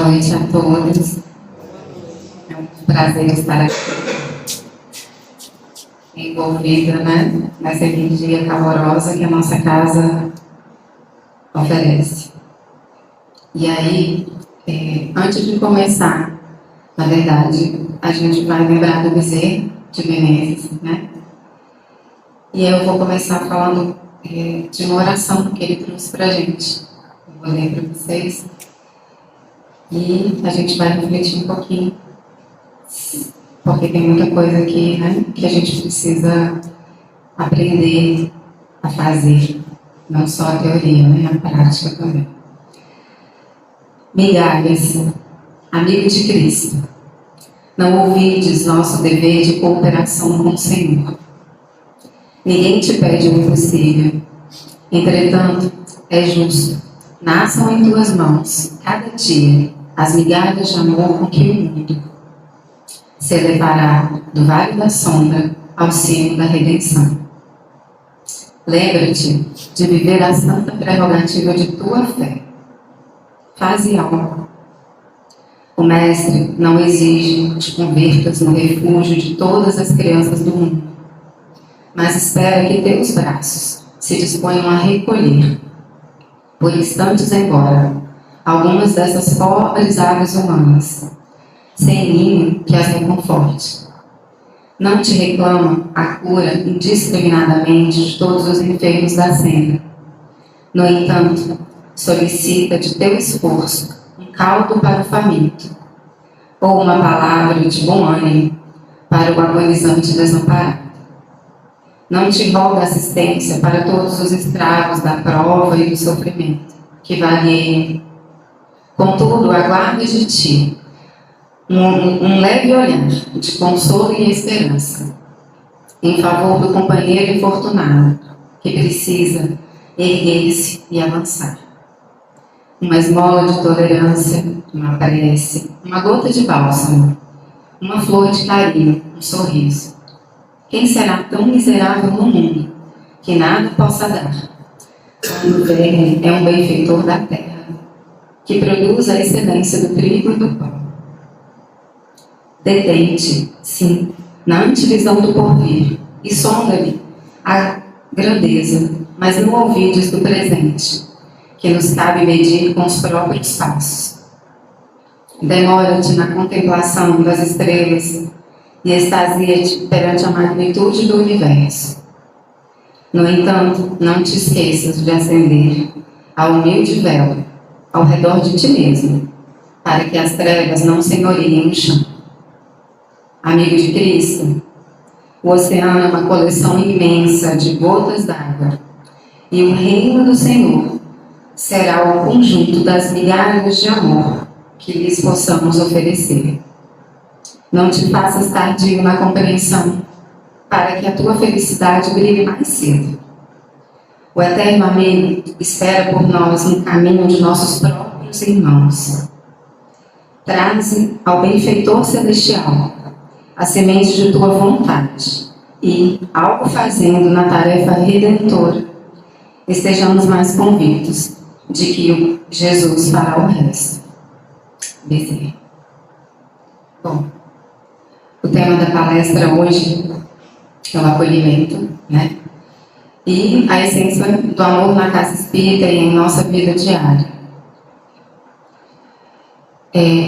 noite a todos. É um prazer estar aqui envolvida, né, nessa energia calorosa que a nossa casa oferece. E aí, antes de começar, na verdade, a gente vai lembrar do Bezerra de Menezes, né? E aí eu vou começar falando de uma oração que ele trouxe para a gente. Eu vou ler para vocês. E a gente vai refletir um pouquinho, porque tem muita coisa aqui, né, que a gente precisa aprender a fazer, não só a teoria, né, a prática também. Migalhas, amigo de Cristo, não ouvides nosso dever de cooperação com o Senhor. Ninguém te pede o impossível, entretanto, é justo, nasçam em tuas mãos, cada dia, as migalhas de amor com que o mundo se elevará do vale da sombra ao cimo da redenção. Lembra-te de viver a santa prerrogativa de tua fé. Faze algo. O Mestre não exige que te convertas no refúgio de todas as crianças do mundo, mas espera que teus braços se disponham a recolher, por instantes embora, algumas dessas pobres aves humanas, sem ninho que as reconforte. Não te reclama a cura indiscriminadamente de todos os enfermos da senda. No entanto, solicita de teu esforço um caldo para o faminto, ou uma palavra de bom ânimo para o agonizante desamparado. Não te roga assistência para todos os estragos da prova e do sofrimento, que vagueiam. Contudo, aguarda de ti um leve olhar de consolo e esperança em favor do companheiro infortunado que precisa erguer-se e avançar. Uma esmola de tolerância, uma prece, uma gota de bálsamo, uma flor de carinho, um sorriso. Quem será tão miserável no mundo que nada possa dar, quando o verme é um benfeitor da terra, que produz a excelência do trigo e do pão? Detente, sim, na antevisão do porvir, e sonda-lhe a grandeza, mas não ouvides do presente, que nos cabe medir com os próprios passos. Demora-te na contemplação das estrelas e extasia-te perante a magnitude do universo. No entanto, não te esqueças de acender a humilde vela ao redor de ti mesmo, para que as trevas não senhoriem o chão. Amigo de Cristo, o oceano é uma coleção imensa de gotas d'água, e o reino do Senhor será o conjunto das migalhas de amor que lhes possamos oferecer. Não te faças tardio na compreensão, para que a tua felicidade brilhe mais cedo. O eterno amigo espera por nós no caminho de nossos próprios irmãos. Traze ao benfeitor celestial a semente de tua vontade e, algo fazendo na tarefa redentora, estejamos mais convictos de que Jesus fará o resto. Bezerra. Bom, o tema da palestra hoje é o acolhimento, né? E a essência do amor na casa espírita e em nossa vida diária.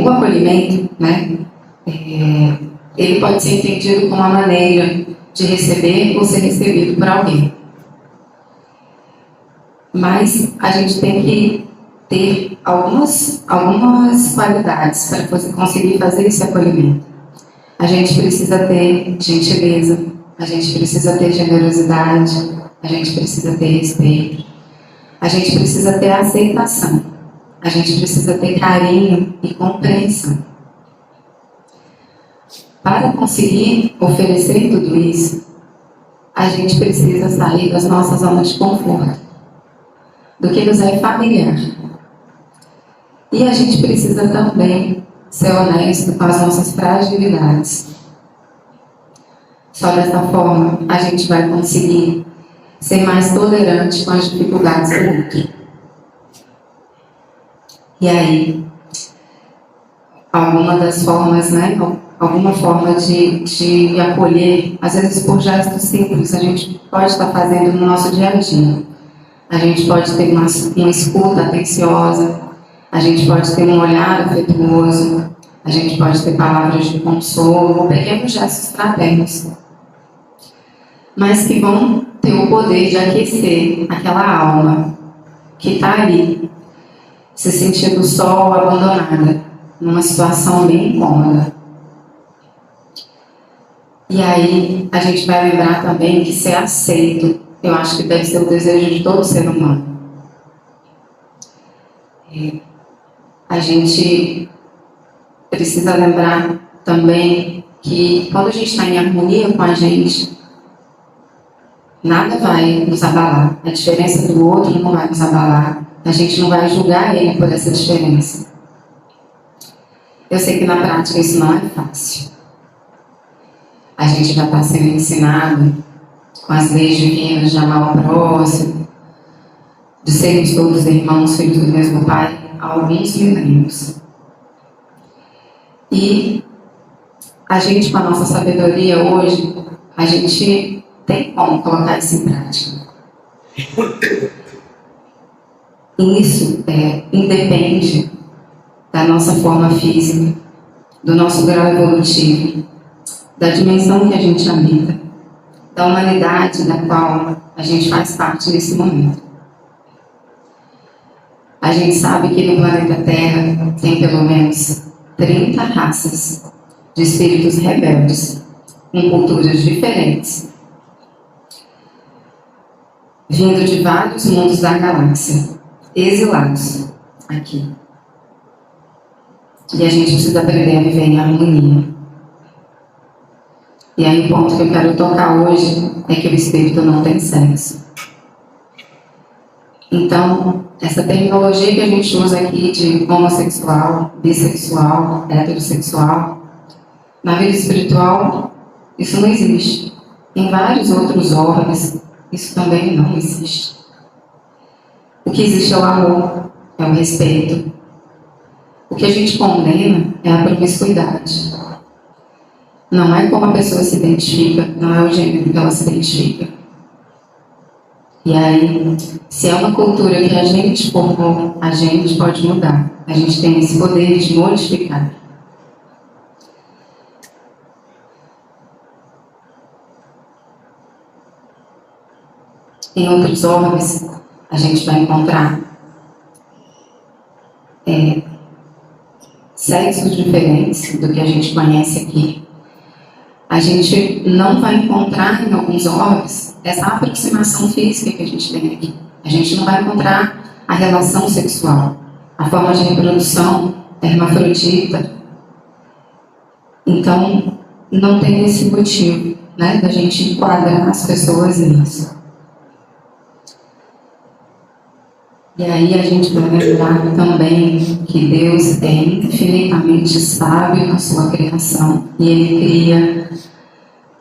O acolhimento, né, ele pode ser entendido como uma maneira de receber ou ser recebido por alguém. Mas a gente tem que ter algumas qualidades para conseguir fazer esse acolhimento. A gente precisa ter gentileza, a gente precisa ter generosidade, a gente precisa ter respeito, a gente precisa ter aceitação, a gente precisa ter carinho e compreensão. Para conseguir oferecer tudo isso, a gente precisa sair das nossas zonas de conforto, do que nos é familiar. E a gente precisa também ser honesto com as nossas fragilidades. Só dessa forma a gente vai conseguir ser mais tolerante com as dificuldades do outro. E aí, alguma das formas, né, alguma forma de acolher, às vezes por gestos simples, a gente pode estar fazendo no nosso dia a dia. A gente pode ter uma escuta atenciosa, a gente pode ter um olhar afetuoso, a gente pode ter palavras de consolo, ou pequenos gestos fraternos, mas que vão ter o poder de aquecer aquela alma que está ali, se sentindo só ou abandonada, numa situação bem incômoda. E aí a gente vai lembrar também que ser aceito, eu acho que deve ser o desejo de todo ser humano. A gente precisa lembrar também que quando a gente está em harmonia com a gente, nada vai nos abalar. A diferença do outro não vai nos abalar. A gente não vai julgar ele por essa diferença. Eu sei que na prática isso não é fácil. A gente já está sendo ensinado com as leis divinas de amar o próximo, de sermos todos irmãos, filhos do mesmo Pai, há alguns milênios. E a gente, com a nossa sabedoria hoje, a gente tem como colocar isso em prática. Isso independe da nossa forma física, do nosso grau evolutivo, da dimensão que a gente habita, da humanidade da qual a gente faz parte nesse momento. A gente sabe que no planeta Terra tem pelo menos 30 raças de espíritos rebeldes, com culturas diferentes, vindo de vários mundos da galáxia, exilados aqui. E a gente precisa aprender a viver em harmonia. E aí o ponto que eu quero tocar hoje é que o espírito não tem sexo. Então, essa terminologia que a gente usa aqui de homossexual, bissexual, heterossexual, na vida espiritual, isso não existe. Em vários outros órgãos, isso também não existe. O que existe é o amor, é o respeito. O que a gente condena é a promiscuidade. Não é como a pessoa se identifica, não é o gênero que ela se identifica. E aí, se é uma cultura que a gente formou, a gente pode mudar. A gente tem esse poder de modificar. Em outros órgãos, a gente vai encontrar sexos diferentes do que a gente conhece aqui. A gente não vai encontrar em alguns órgãos essa aproximação física que a gente tem aqui. A gente não vai encontrar a relação sexual, a forma de reprodução hermafrodita. Então, não tem esse motivo, né, da gente enquadrar as pessoas nisso. E aí a gente vai lembrar também que Deus é infinitamente sábio na sua criação e Ele cria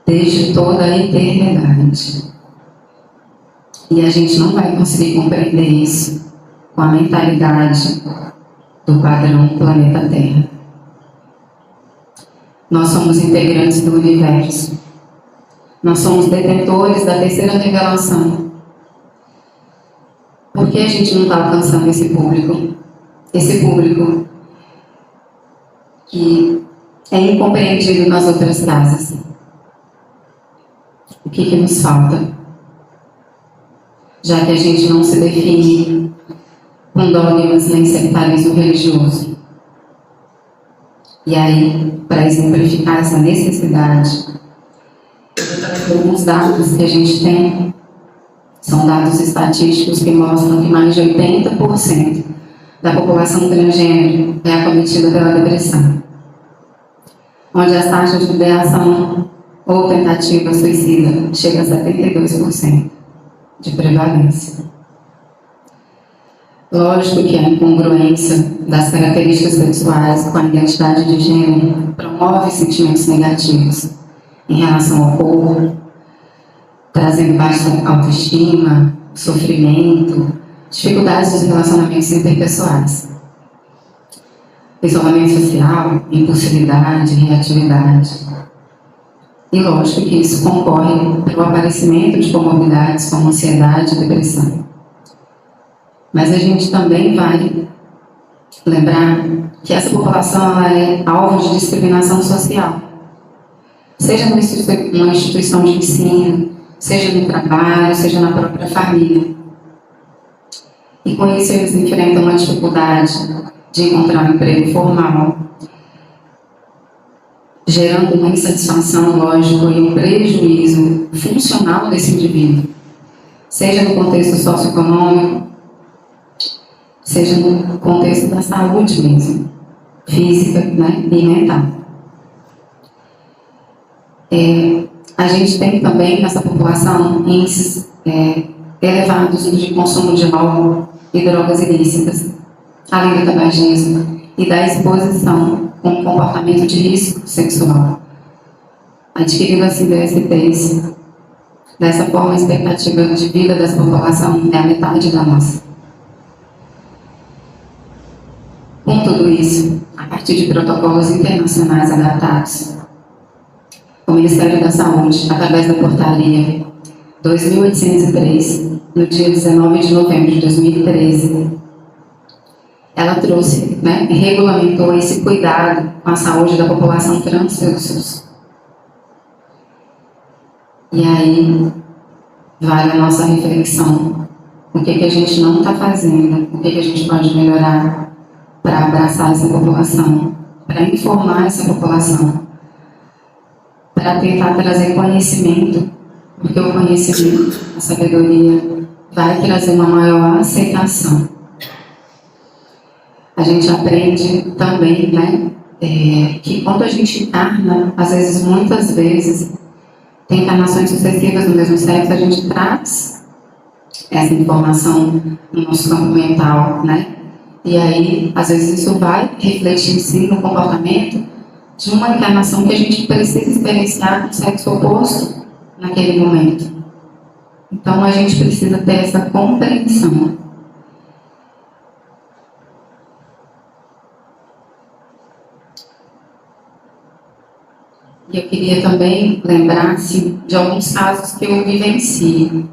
desde toda a eternidade. E a gente não vai conseguir compreender isso com a mentalidade do padrão planeta Terra. Nós somos integrantes do universo. Nós somos detentores da terceira revelação. Por que a gente não está alcançando esse público? Esse público que é incompreendido nas outras casas. O que nos falta? Já que a gente não se define com dogmas nem sectarismo religioso. E aí, para exemplificar essa necessidade, alguns dados que a gente tem são dados estatísticos que mostram que mais de 80% da população transgênero é acometida pela depressão, onde as taxas de ideação ou tentativa suicida chegam a 72% de prevalência. Lógico que a incongruência das características sexuais com a identidade de gênero promove sentimentos negativos em relação ao corpo, trazendo baixa autoestima, sofrimento, dificuldades dos relacionamentos interpessoais. isolamento social, impulsividade, reatividade. E lógico que isso concorre pelo aparecimento de comorbidades como ansiedade e depressão. Mas a gente também vai lembrar que essa população ela é alvo de discriminação social. Seja numa instituição de ensino, seja no trabalho, seja na própria família. E com isso eles enfrentam uma dificuldade de encontrar um emprego formal, gerando uma insatisfação, lógico, e um prejuízo funcional desse indivíduo, seja no contexto socioeconômico, seja no contexto da saúde mesmo, física, né, e mental. A gente tem também nessa população índices elevados de consumo de álcool e drogas ilícitas, além do tabagismo e da exposição com comportamento de risco sexual, adquirindo assim DSTs. Dessa forma, a expectativa de vida dessa população é a metade da nossa. Com tudo isso, a partir de protocolos internacionais adaptados, o Ministério da Saúde, através da portaria 2803, no dia 19 de novembro de 2013, ela trouxe, né, regulamentou esse cuidado com a saúde da população trans pelo SUS. E aí, vale a nossa reflexão. O que a gente não está fazendo, o que a gente pode melhorar para abraçar essa população, para informar essa população, para tentar trazer conhecimento, porque o conhecimento, a sabedoria, vai trazer uma maior aceitação. A gente aprende também, né, que quando a gente encarna, às vezes, muitas vezes, tem encarnações sucessivas no mesmo sexo, a gente traz essa informação no nosso campo mental, né? E aí, às vezes, isso vai refletir, sim, no comportamento de uma encarnação que a gente precisa experienciar com o sexo oposto naquele momento. Então, a gente precisa ter essa compreensão. E eu queria também lembrar-se de alguns casos que eu vivencio.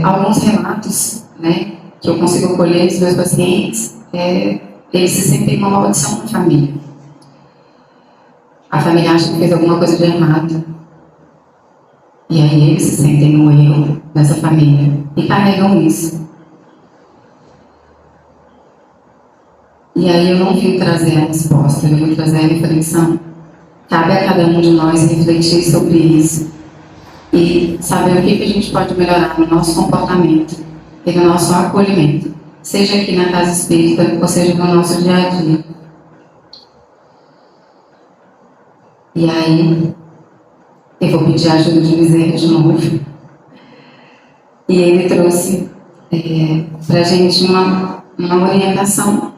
Alguns relatos, né, que eu consigo colher dos meus pacientes, eles se sentem uma maldição na família. A família acha que fez alguma coisa de errado. E aí eles se sentem no erro dessa família e carregam isso. E aí eu não vim trazer a resposta, eu vim trazer a reflexão. Cabe a cada um de nós refletir sobre isso e saber o que a gente pode melhorar no nosso comportamento e no nosso acolhimento, seja aqui na casa espírita ou seja no nosso dia a dia. E aí, eu vou pedir a ajuda de Bezerra de novo. E ele trouxe para a gente uma orientação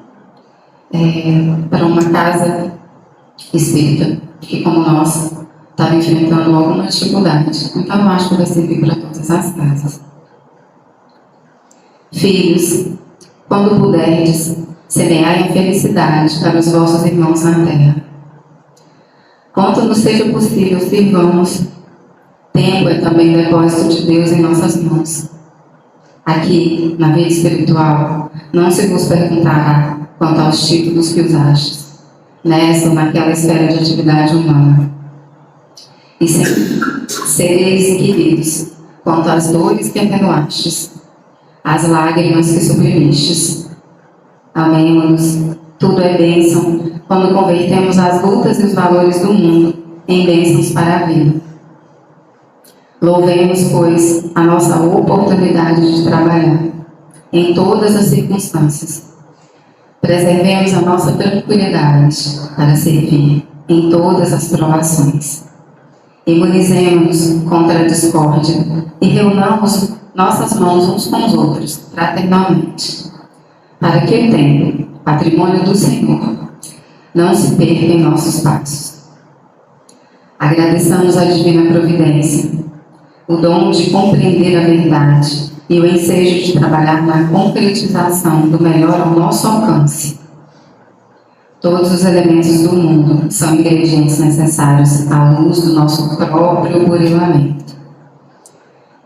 para uma casa espírita que, como nós, estava enfrentando alguma dificuldade. Então, eu acho que vai servir para todas as casas. Filhos, quando puderdes, semeai a felicidade para os vossos irmãos na terra. Quanto nos seja possível, sirvamos. Tempo é também depósito de Deus em nossas mãos. Aqui, na vida espiritual, não se vos perguntará quanto aos títulos que usastes, nessa ou naquela esfera de atividade humana. E sereis inquiridos quanto às dores que atenuastes, às lágrimas que suprimistes. Amemos, tudo é bênção quando convertemos as lutas e os valores do mundo em bênçãos para a vida. Louvemos, pois, a nossa oportunidade de trabalhar em todas as circunstâncias. Preservemos a nossa tranquilidade para servir em todas as provações. Imunizemos-nos contra a discórdia e reunamos nossas mãos uns com os outros, fraternalmente, para que o templo, patrimônio do Senhor, não se perca em nossos passos. Agradeçamos a divina providência, o dom de compreender a verdade e o ensejo de trabalhar na concretização do melhor ao nosso alcance. Todos os elementos do mundo são ingredientes necessários à luz do nosso próprio burilamento.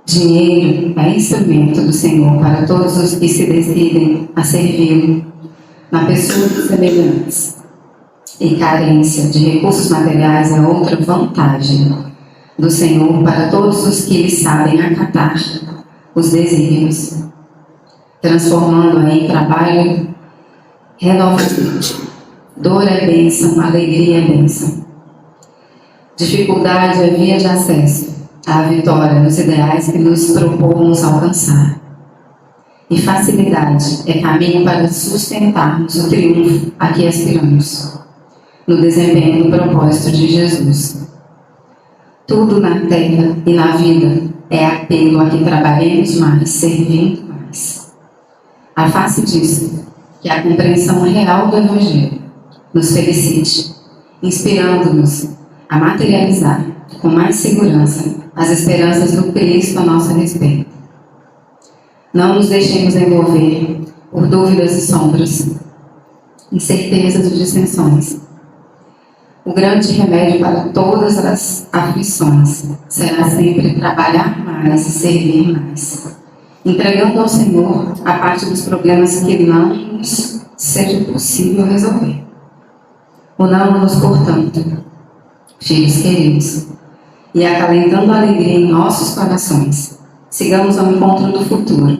Dinheiro é instrumento do Senhor para todos os que se decidem a servi-lo na pessoa dos semelhantes. E carência de recursos materiais é outra vantagem do Senhor para todos os que lhe sabem acatar os desígnios, transformando em trabalho renovador. Dor é bênção, alegria é bênção. Dificuldade é via de acesso à vitória nos ideais que nos propomos alcançar. E facilidade é caminho para sustentarmos o triunfo a que aspiramos, no desempenho do propósito de Jesus. Tudo na terra e na vida é apelo a que trabalhemos mais, servindo mais. A face disso, que a compreensão real do Evangelho nos felicite, inspirando-nos a materializar com mais segurança as esperanças do Cristo a nosso respeito. Não nos deixemos envolver por dúvidas e sombras, incertezas e dissensões. O grande remédio para todas as aflições será sempre trabalhar mais e servir mais, entregando ao Senhor a parte dos problemas que não nos seja possível resolver. Unamos-nos, portanto, filhos queridos, e acalentando a alegria em nossos corações, sigamos ao encontro do futuro,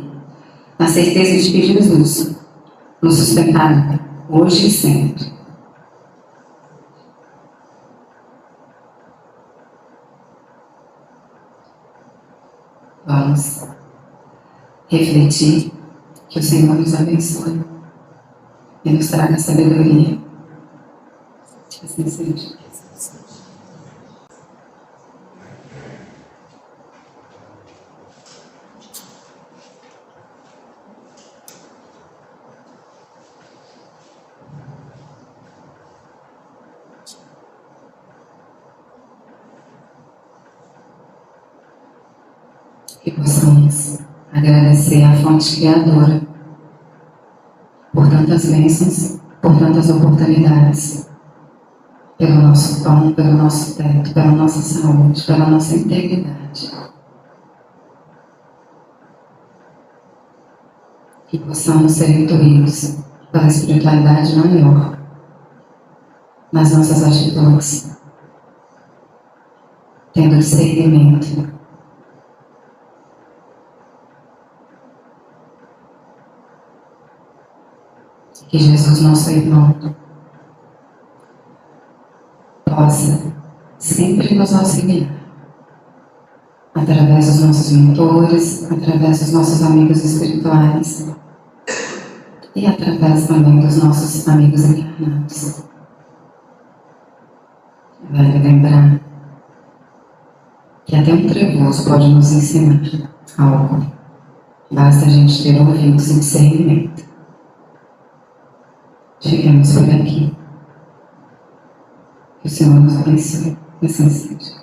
na certeza de que Jesus nos sustentará hoje e sempre. Vamos refletir, que o Senhor nos abençoe e nos traga sabedoria. Assim seja. Que possamos agradecer à fonte criadora por tantas bênçãos, por tantas oportunidades, pelo nosso pão, pelo nosso teto, pela nossa saúde, pela nossa integridade. Que possamos ser intuídos pela espiritualidade maior nas nossas atitudes, tendo discernimento. Que Jesus, nosso irmão, possa sempre nos auxiliar, através dos nossos mentores, através dos nossos amigos espirituais e através também dos nossos amigos encarnados. Vale lembrar que até um trevoso pode nos ensinar algo. Basta a gente ter ouvidos e discernimento. Ficamos por aqui. Que o Senhor nos abençoe. Assim seja.